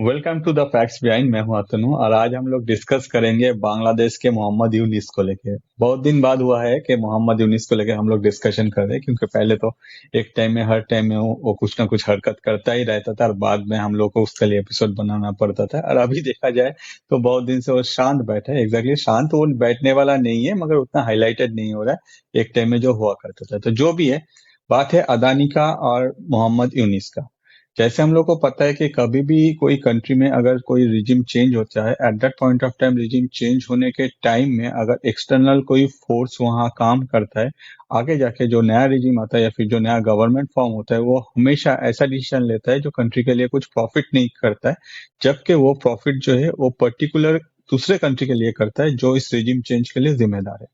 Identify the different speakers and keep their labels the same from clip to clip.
Speaker 1: Welcome to the facts behind. मैं हूं अतनु और आज हम लोग डिस्कस करेंगे बांग्लादेश के मोहम्मद यूनिस को लेके। बहुत दिन बाद हुआ है कि मोहम्मद यूनिस को लेके हम लोग डिस्कशन कर रहे हैं, क्योंकि पहले तो एक टाइम में हर टाइम में वो कुछ ना कुछ हरकत करता ही रहता था और बाद में हम लोग को उसके लिए एपिसोड बनाना पड़ता था। और अभी देखा जाए तो बहुत दिन से वो शांत बैठा है। एग्जैक्टली शांत वो बैठने वाला नहीं है, मगर उतना हाईलाइटेड नहीं हो रहा है एक टाइम में जो हुआ करता था। तो जो भी है, बात है अदानी का और मोहम्मद यूनिस का। जैसे हम लोग को पता है कि कभी भी कोई कंट्री में अगर कोई रिजिम चेंज होता है, at that point of time regime change होने के टाइम में अगर एक्सटर्नल कोई फोर्स वहां काम करता है, आगे जाके जो नया रिजिम आता है या फिर जो नया गवर्नमेंट फॉर्म होता है, वो हमेशा ऐसा डिसीजन लेता है जो कंट्री के लिए कुछ प्रॉफिट नहीं करता है, जबकि वो प्रॉफिट जो है वो पर्टिकुलर दूसरे कंट्री के लिए करता है जो इस रिजिम चेंज के लिए जिम्मेदार है।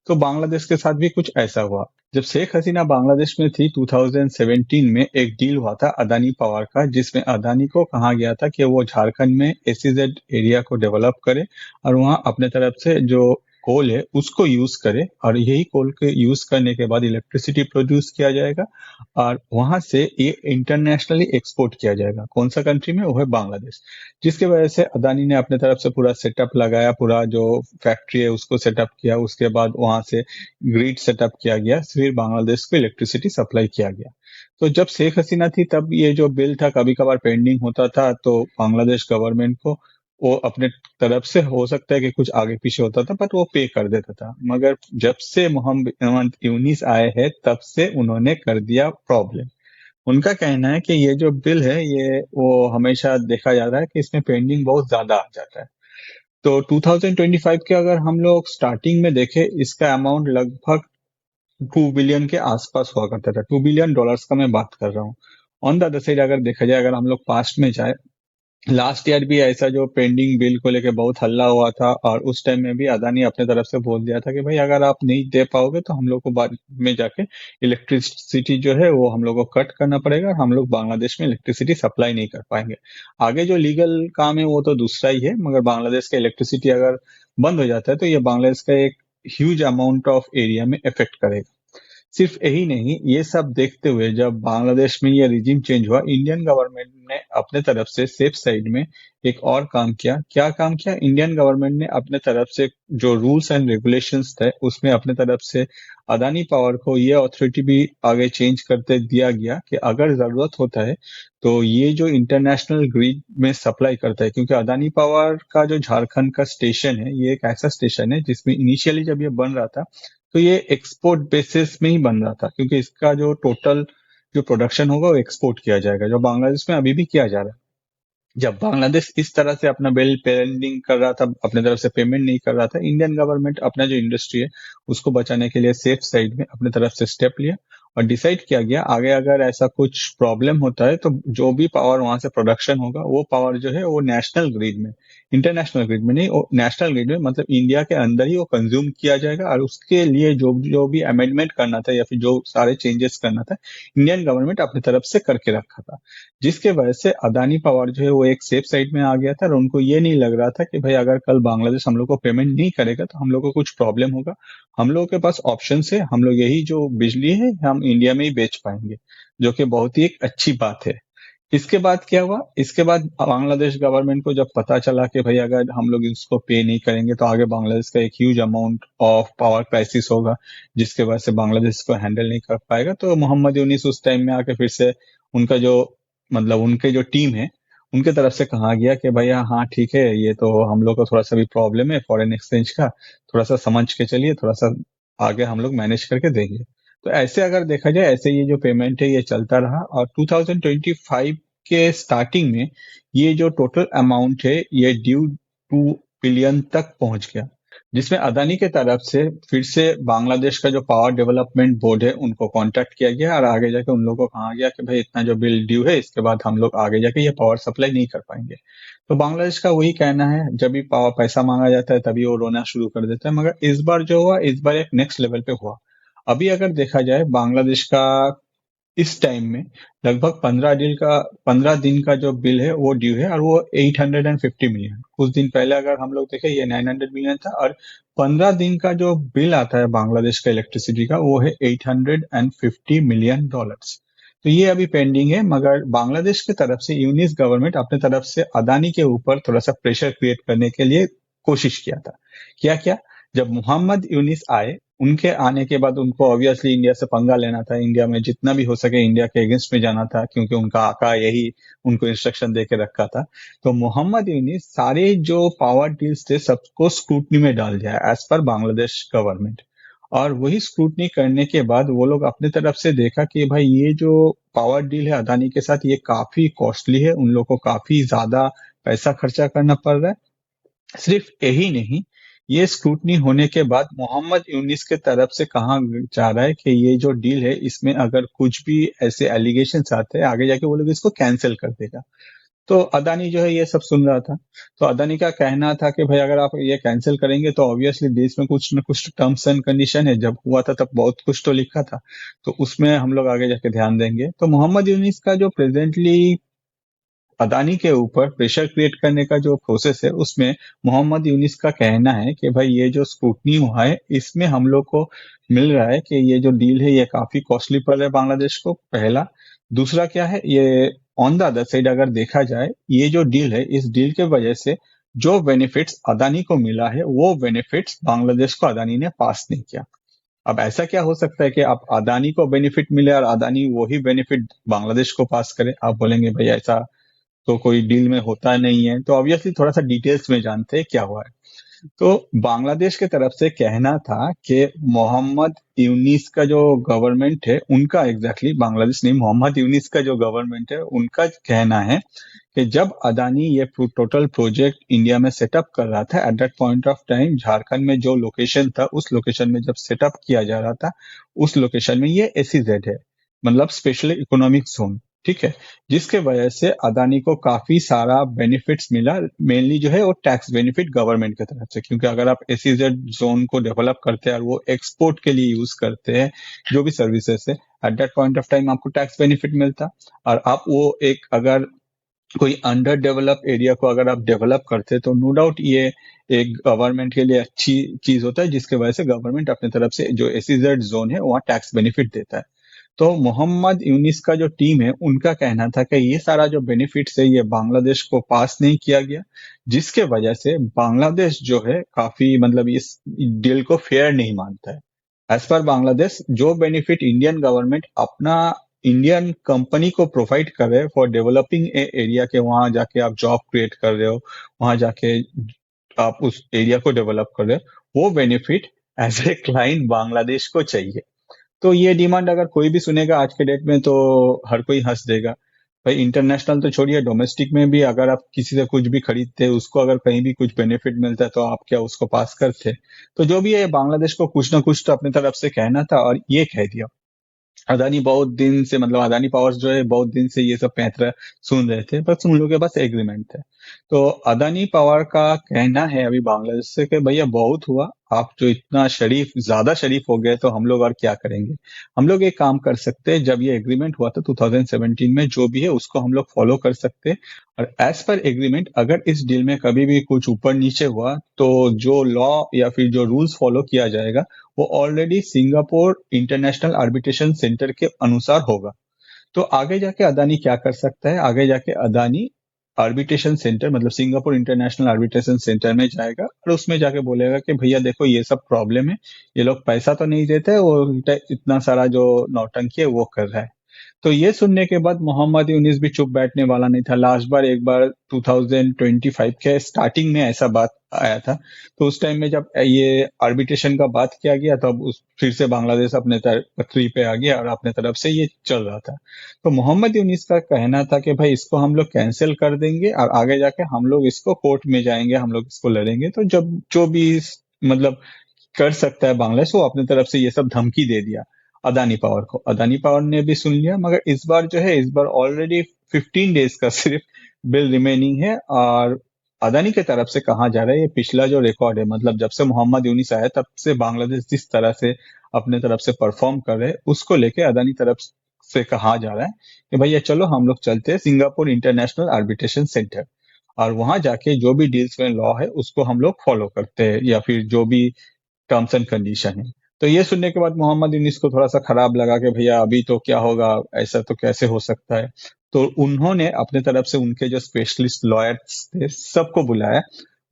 Speaker 1: तो बांग्लादेश के साथ भी कुछ ऐसा हुआ। जब शेख हसीना बांग्लादेश में थी 2017 में एक डील हुआ था अदानी पावर का, जिसमें अदानी को कहा गया था कि वो झारखंड में एसीजेड एरिया को डेवलप करे और वहां अपने तरफ से जो कोल है उसको यूज करे, और यही कोल के यूज करने के बाद इलेक्ट्रिसिटी प्रोड्यूस किया जाएगा और वहां से ये इंटरनेशनली एक्सपोर्ट किया जाएगा। कौन सा कंट्री में? वो है बांग्लादेश। जिसकी वजह से अदानी ने अपने तरफ से पूरा सेटअप लगाया, पूरा जो फैक्ट्री है उसको सेटअप किया, उसके बाद वहां से ग्रिड सेटअप किया गया, फिर बांग्लादेश को इलेक्ट्रिसिटी सप्लाई किया गया। तो जब शेख हसीना थी तब ये जो बिल था कभी कभार पेंडिंग होता था, तो बांग्लादेश गवर्नमेंट को वो अपने तरफ से हो सकता है कि कुछ आगे पीछे होता था, बट वो पे कर देता था। मगर जब से मोहम्मद यूनिस आए हैं तब से उन्होंने कर दिया प्रॉब्लम। उनका कहना है कि ये जो बिल है ये वो हमेशा देखा जा रहा है कि इसमें पेंडिंग बहुत ज्यादा आ जाता है। तो 2025 के अगर हम लोग स्टार्टिंग में देखें, इसका अमाउंट लगभग 2 बिलियन के आसपास हुआ करता था। $2 बिलियन का मैं बात कर रहा हूँ। ऑन द अदर साइड अगर देखा जाए, अगर हम लोग पास्ट में जाए, लास्ट ईयर भी ऐसा जो पेंडिंग बिल को लेके बहुत हल्ला हुआ था, और उस टाइम में भी अदानी अपने तरफ से बोल दिया था कि भाई अगर आप नहीं दे पाओगे तो हम लोग को बाद में जाके इलेक्ट्रिसिटी जो है वो हम लोग को कट करना पड़ेगा और हम लोग बांग्लादेश में इलेक्ट्रिसिटी सप्लाई नहीं कर पाएंगे। आगे जो लीगल काम है वो तो दूसरा ही है, मगर बांग्लादेश का इलेक्ट्रिसिटी अगर बंद हो जाता है तो ये बांग्लादेश का एक ह्यूज अमाउंट ऑफ एरिया में इफेक्ट करेगा। सिर्फ यही नहीं, ये सब देखते हुए जब बांग्लादेश में ये रिजिम चेंज हुआ, इंडियन गवर्नमेंट ने अपने तरफ से सेफ साइड में एक और काम किया। क्या काम किया? इंडियन गवर्नमेंट ने अपने तरफ से जो रूल्स एंड रेगुलेशंस थे उसमें अपने तरफ से अदानी पावर को ये अथॉरिटी भी आगे चेंज करते दिया गया कि अगर जरूरत होता है तो ये जो इंटरनेशनल ग्रिड में सप्लाई करता है, क्योंकि अदानी पावर का जो झारखंड का स्टेशन है ये एक ऐसा स्टेशन है जिसमें इनिशियली जब ये बन रहा था तो ये एक्सपोर्ट बेसिस में ही बन रहा था, क्योंकि इसका जो टोटल जो प्रोडक्शन होगा वो एक्सपोर्ट किया जाएगा, जो बांग्लादेश में अभी भी किया जा रहा है। जब बांग्लादेश इस तरह से अपना बिल पेंडिंग कर रहा था, अपने तरफ से पेमेंट नहीं कर रहा था, इंडियन गवर्नमेंट अपना जो इंडस्ट्री है उसको बचाने के लिए सेफ साइड में अपने तरफ से स्टेप लिया और डिसाइड किया गया आगे अगर ऐसा कुछ प्रॉब्लम होता है तो जो भी पावर वहां से प्रोडक्शन होगा वो पावर जो है वो नेशनल ग्रिड में, इंटरनेशनल ग्रिड में नहीं, वो नेशनल ग्रिड में, मतलब इंडिया के अंदर ही वो कंज्यूम किया जाएगा। और उसके लिए जो जो भी अमेंडमेंट करना था या फिर जो सारे चेंजेस करना था, इंडियन गवर्नमेंट अपनी तरफ से करके रखा था। जिसके वजह से अदानी पावर जो है वो एक सेफ साइड में आ गया था और उनको ये नहीं लग रहा था कि भाई अगर कल बांग्लादेश हम लोग को पेमेंट नहीं करेगा तो हम लोग को कुछ प्रॉब्लम होगा। हम लोगों के पास ऑप्शन है, हम लोग यही जो बिजली है हम इंडिया में ही बेच पाएंगे, जो कि बहुत ही एक अच्छी बात है। इसके बाद क्या हुआ? इसके बाद बांग्लादेश गवर्नमेंट को जब पता चला कि भाई अगर हम लोग इसको पे नहीं करेंगे तो आगे बांग्लादेश का एक huge amount of power crisis होगा, जिसके वजह से बांग्लादेश को हैंडल नहीं कर पाएगा, तो मोहम्मद यूनिस उस टाइम में आके फिर से उनका जो, मतलब उनके जो टीम है उनके तरफ से कहा गया कि भैया हाँ ठीक है, ये तो हम लोग को थोड़ा सा भी प्रॉब्लम है फॉरेन एक्सचेंज का, थोड़ा सा समझ के चलिए, थोड़ा सा आगे हम लोग मैनेज करके देंगे। तो ऐसे अगर देखा जाए, ऐसे ये जो पेमेंट है ये चलता रहा और 2025 के स्टार्टिंग में ये जो टोटल अमाउंट है ये ड्यू 2 बिलियन तक पहुंच गया, जिसमें अदानी के तरफ से फिर से बांग्लादेश का जो पावर डेवलपमेंट बोर्ड है उनको कांटेक्ट किया गया और आगे जाके उन लोगों को कहा गया कि भाई इतना जो बिल ड्यू है इसके बाद हम लोग आगे जाके ये पावर सप्लाई नहीं कर पाएंगे। तो बांग्लादेश का वही कहना है, जब भी पावर पैसा मांगा जाता है तभी वो रोना शुरू कर देता है। मगर इस बार जो हुआ, इस बार एक नेक्स्ट लेवल पे हुआ। अभी अगर देखा जाए बांग्लादेश का इस टाइम में लगभग 15 दिन का जो बिल है वो ड्यू है और वो 850 मिलियन। कुछ दिन पहले अगर हम लोग देखें ये 900 मिलियन था, और 15 दिन का जो बिल आता है बांग्लादेश का इलेक्ट्रिसिटी का वो है $850 मिलियन। तो ये अभी पेंडिंग है, मगर बांग्लादेश की तरफ से यूनिस गवर्नमेंट अपने तरफ से अदानी के ऊपर थोड़ा सा प्रेशर क्रिएट करने के लिए कोशिश किया था। क्या क्या, जब मोहम्मद यूनिस आए, उनके आने के बाद उनको ऑब्वियसली इंडिया से पंगा लेना था, इंडिया में जितना भी हो सके इंडिया के अगेंस्ट में जाना था, क्योंकि उनका आका यही उनको इंस्ट्रक्शन दे के रखा था। तो मोहम्मद यूनिस सारे जो पावर डील्स थे सबको स्क्रूटनी में डाल दिया एज पर बांग्लादेश गवर्नमेंट। और वही स्क्रूटनी करने के बाद वो लोग अपने तरफ से देखा कि भाई ये जो पावर डील है अदानी के साथ ये काफी कॉस्टली है, उन लोग को काफी ज्यादा पैसा खर्चा करना पड़ रहा है। सिर्फ यही नहीं, ये स्क्रूटनी होने के बाद मोहम्मद यूनिस के तरफ से कहा जा रहा है कि ये जो डील है इसमें अगर कुछ भी ऐसे एलिगेशंस आते हैं आगे जाके वो लोग इसको कैंसिल कर देगा। तो अदानी जो है ये सब सुन रहा था। तो अदानी का कहना था कि भाई अगर आप ये कैंसिल करेंगे तो ऑब्वियसली देश में कुछ न कुछ टर्म्स एंड कंडीशन है, जब हुआ था तब बहुत कुछ तो लिखा था, तो उसमें हम लोग आगे जाके ध्यान देंगे। तो मोहम्मद यूनिस का जो प्रेजेंटली अदानी के ऊपर प्रेशर क्रिएट करने का जो प्रोसेस है उसमें मोहम्मद यूनिस का कहना है कि भाई ये जो स्क्रूटनी हुआ है इसमें हम लोग को मिल रहा है कि ये जो डील है ये काफी कॉस्टली पड़ रहा है बांग्लादेश को, पहला। दूसरा क्या है, ये ऑन द अदर साइड अगर देखा जाए ये जो डील है इस डील के वजह से जो बेनिफिट्स अदानी को मिला है वो बेनिफिट्स बांग्लादेश को अदानी ने पास नहीं किया। अब ऐसा क्या हो सकता है कि आप अदानी को बेनिफिट मिले और अदानी वही बेनिफिट बांग्लादेश को पास करे? आप बोलेंगे भाई ऐसा तो कोई डील में होता नहीं है। तो ऑब्वियसली थोड़ा सा डिटेल्स में जानते हैं क्या हुआ है। तो बांग्लादेश के तरफ से कहना था कि मोहम्मद यूनिस का जो गवर्नमेंट है उनका, एग्जैक्टली बांग्लादेश नहीं, मोहम्मद यूनिस का जो गवर्नमेंट है उनका कहना है कि जब अदानी ये टोटल प्रोजेक्ट इंडिया में सेटअप कर रहा था at that point of time, Jharkhand में जो लोकेशन था उस लोकेशन में जब सेटअप किया जा रहा था उस लोकेशन में ये एसीजेड है, मतलब स्पेशल इकोनॉमिक जोन, ठीक है, जिसके वजह से अदानी को काफी सारा बेनिफिट्स मिला। मेनली जो है वो टैक्स बेनिफिट गवर्नमेंट की तरफ से, क्योंकि अगर आप एसीजेड जोन को डेवलप करते हैं और वो एक्सपोर्ट के लिए यूज करते हैं जो भी सर्विसेज है, at that point of time आपको टैक्स बेनिफिट मिलता। और आप वो एक अगर कोई अंडर डेवलप एरिया को अगर आप डेवलप करते हैं तो नो डाउट ये एक गवर्नमेंट के लिए अच्छी चीज होता है, जिसके वजह से गवर्नमेंट अपने तरफ से जो एसीजेड जोन है वहाँ टैक्स बेनिफिट देता है। तो मोहम्मद यूनिस का जो टीम है उनका कहना था कि ये सारा जो बेनिफिट्स है ये बांग्लादेश को पास नहीं किया गया, जिसके वजह से बांग्लादेश जो है काफी मतलब इस डील को फेयर नहीं मानता है। एज पर बांग्लादेश जो बेनिफिट इंडियन गवर्नमेंट अपना इंडियन कंपनी को प्रोवाइड कर रहे हैं फॉर डेवलपिंग ए एरिया के, वहां जाके आप जॉब क्रिएट कर रहे हो, वहां जाके आप उस एरिया को डेवलप कर रहे हो, वो benefit as a client Bangladesh को चाहिए। तो ये डिमांड अगर कोई भी सुनेगा आज के डेट में तो हर कोई हंस देगा। भाई इंटरनेशनल तो छोड़िए, डोमेस्टिक में भी अगर आप किसी से कुछ भी खरीदते हैं उसको अगर कहीं भी कुछ बेनिफिट मिलता है तो आप क्या उसको पास करते? तो जो भी है बांग्लादेश को कुछ ना कुछ तो अपनी तरफ से कहना था और ये कह दिया। अदानी बहुत दिन से, मतलब अदानी पावर्स जो है बहुत दिन से ये सब पैंतरा सुन रहे थे, बस उन लोगों के पास एग्रीमेंट थे। तो अदानी पावर का कहना है अभी बांग्लादेश से कि भैया बहुत हुआ, आप जो इतना शरीफ, ज्यादा शरीफ हो गए तो हम लोग और क्या करेंगे। हम लोग एक काम कर सकते हैं, जब ये एग्रीमेंट हुआ था 2017 में जो भी है उसको हम लोग फॉलो कर सकते हैं। और एज पर एग्रीमेंट अगर इस डील में कभी भी कुछ ऊपर नीचे हुआ तो जो लॉ या फिर जो रूल्स फॉलो किया जाएगा वो already Singapore international arbitration centre के अनुसार होगा। तो आगे जाके अदानी क्या कर सकता है, आगे जाके अदानी आर्बिट्रेशन सेंटर मतलब सिंगापुर इंटरनेशनल आर्बिट्रेशन सेंटर में जाएगा और उसमें जाके बोलेगा कि भैया देखो ये सब प्रॉब्लम है, ये लोग पैसा तो नहीं देते और उल्टा इतना सारा जो नौटंकी है वो कर रहा है। तो ये सुनने के बाद मोहम्मद यूनिस भी चुप बैठने वाला नहीं था। लास्ट बार एक बार 2025 के स्टार्टिंग में ऐसा बात आया था, तो उस टाइम में जब ये आर्बिट्रेशन का बात किया गया तब उस फिर से बांग्लादेश अपने पटरी पे आ गया और अपने तरफ से ये चल रहा था। तो मोहम्मद यूनिस का कहना था कि भाई इसको हम लोग कैंसिल कर देंगे और आगे जाके हम लोग इसको कोर्ट में जाएंगे, हम लोग इसको लड़ेंगे। तो जब जो भी मतलब कर सकता है बांग्लादेश, वो अपनी तरफ से ये सब धमकी दे दिया अदानी पावर को। अदानी पावर ने भी सुन लिया, मगर इस बार जो है, इस बार ऑलरेडी 15 डेज का सिर्फ बिल रिमेनिंग है और अदानी की तरफ से कहा जा रहा है ये पिछला जो रिकॉर्ड है, मतलब जब से मोहम्मद यूनिस आया तब से बांग्लादेश जिस तरह से अपने तरफ से परफॉर्म कर रहे हैं उसको लेके अदानी तरफ से कहा जा रहा है कि भैया चलो हम लोग चलते हैं सिंगापुर इंटरनेशनल आर्बिट्रेशन सेंटर और वहां जाके जो भी डील्स में लॉ है उसको हम लोग फॉलो करते हैं या फिर जो भी टर्म्स एंड कंडीशन है। तो ये सुनने के बाद मोहम्मद यूनिस को थोड़ा सा खराब लगा कि भैया अभी तो क्या होगा, ऐसा तो कैसे हो सकता है। तो उन्होंने अपने तरफ से उनके जो स्पेशलिस्ट लॉयर्स थे सबको बुलाया,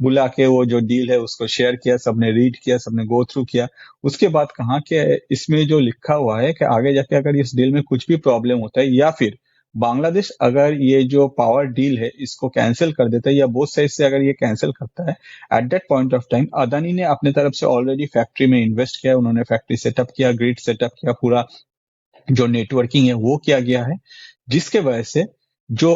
Speaker 1: बुला के वो जो डील है उसको शेयर किया, सबने रीड किया, सबने गो थ्रू किया। उसके बाद कहा कि इसमें जो लिखा हुआ है कि आगे जाके अगर इस डील में कुछ भी प्रॉब्लम होता है या फिर बांग्लादेश अगर ये जो पावर डील है इसको कैंसिल कर देता है या बोथ साइड से अगर ये कैंसिल करता है, at that point of time Adani ने अपने तरफ से ऑलरेडी फैक्ट्री में इन्वेस्ट किया, उन्होंने फैक्ट्री सेटअप किया, ग्रिड सेटअप किया, पूरा जो नेटवर्किंग है वो किया गया है, जिसके वजह से जो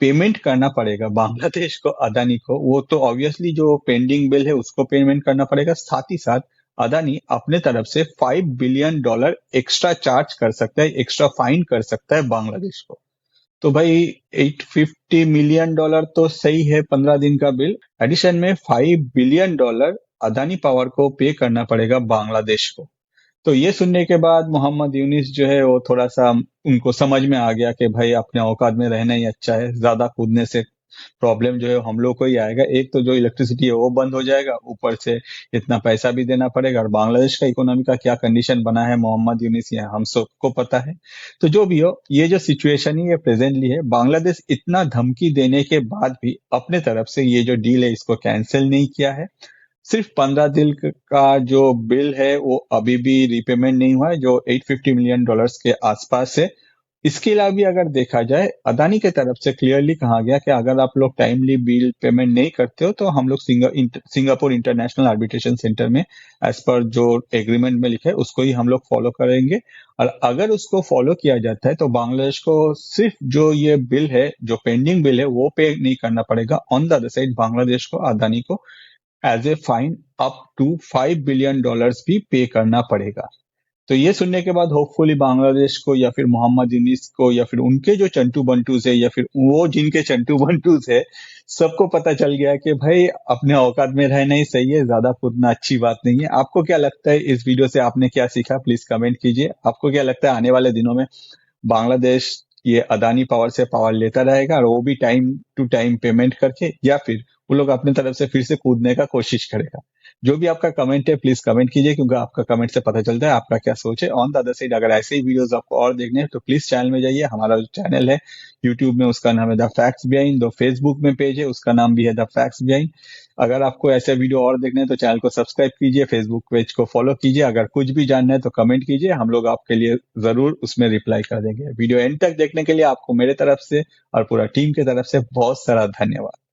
Speaker 1: पेमेंट करना पड़ेगा बांग्लादेश को अदानी को, वो तो ऑब्वियसली जो पेंडिंग बिल है उसको पेमेंट करना पड़ेगा, साथ ही साथ अदानी अपने तरफ से $5 बिलियन एक्स्ट्रा चार्ज कर सकता है, एक्स्ट्रा फाइन कर सकता है बांग्लादेश को। तो भाई $850 मिलियन तो सही है 15 दिन का बिल, एडिशन में $5 बिलियन अदानी पावर को पे करना पड़ेगा बांग्लादेश को। तो ये सुनने के बाद मोहम्मद यूनिस जो है वो थोड़ा सा उनको समझ में आ गया कि भाई अपने औकात में रहना ही अच्छा है, ज्यादा कूदने से प्रॉब्लम जो है हम लोग को ही आएगा। एक तो जो इलेक्ट्रिसिटी है वो बंद हो जाएगा, ऊपर से इतना पैसा भी देना पड़ेगा, और बांग्लादेश का इकोनॉमी का क्या कंडीशन बना है मोहम्मद यूनिस ये हम सबको पता है। तो जो भी हो, ये जो सिचुएशन है ये प्रेजेंटली है, बांग्लादेश इतना धमकी देने के बाद भी अपने तरफ से ये जो डील है इसको कैंसिल नहीं किया है। सिर्फ 15 दिन का जो बिल है वो अभी भी रिपेमेंट नहीं हुआ है, जो $850 मिलियन के आसपास है। इसके अलावा भी अगर देखा जाए, अदानी के तरफ से क्लियरली कहा गया कि अगर आप लोग टाइमली बिल पेमेंट नहीं करते हो तो हम लोग सिंगापुर इंटरनेशनल आर्बिट्रेशन सेंटर में एज पर जो एग्रीमेंट में लिखा है उसको ही हम लोग फॉलो करेंगे। और अगर उसको फॉलो किया जाता है तो बांग्लादेश को सिर्फ जो ये बिल है, जो पेंडिंग बिल है वो पे नहीं करना पड़ेगा, on the other side Bangladesh को अदानी को as a fine up to $5 billion भी पे करना पड़ेगा। तो ये सुनने के बाद होपफुली बांग्लादेश को या फिर मोहम्मद यूनिस को या फिर उनके जो चंटू बंटूज है या फिर वो जिनके चंटू बंटूज है, सबको पता चल गया कि भाई अपने औकात में रहना ही सही है, ज्यादा कूदना अच्छी बात नहीं है। आपको क्या लगता है इस वीडियो से आपने क्या सीखा, प्लीज कमेंट कीजिए। आपको क्या लगता है आने वाले दिनों में बांग्लादेश ये अदानी पावर से पावर लेता रहेगा और वो भी टाइम टू टाइम पेमेंट करके, या फिर वो लोग अपने तरफ से फिर से कूदने का कोशिश करेगा? जो भी आपका कमेंट है प्लीज कमेंट कीजिए, क्योंकि आपका कमेंट से पता चलता है आपका क्या सोच है। ऑन द अदर साइड अगर ऐसे ही वीडियोस आपको और देखने हैं तो प्लीज चैनल में जाइए। हमारा जो चैनल है यूट्यूब में उसका नाम है द फैक्ट्स बिहाइंड, जो फेसबुक में पेज है उसका नाम भी है द फैक्ट्स बिहाइंड। अगर आपको ऐसे वीडियो और देखने हैं तो चैनल को सब्सक्राइब कीजिए, फेसबुक पेज को फॉलो कीजिए। अगर कुछ भी जानना है तो कमेंट कीजिए, हम लोग आपके लिए जरूर उसमें रिप्लाई कर देंगे। वीडियो एंड तक देखने के लिए आपको मेरे तरफ से और पूरा टीम की तरफ से बहुत सारा धन्यवाद।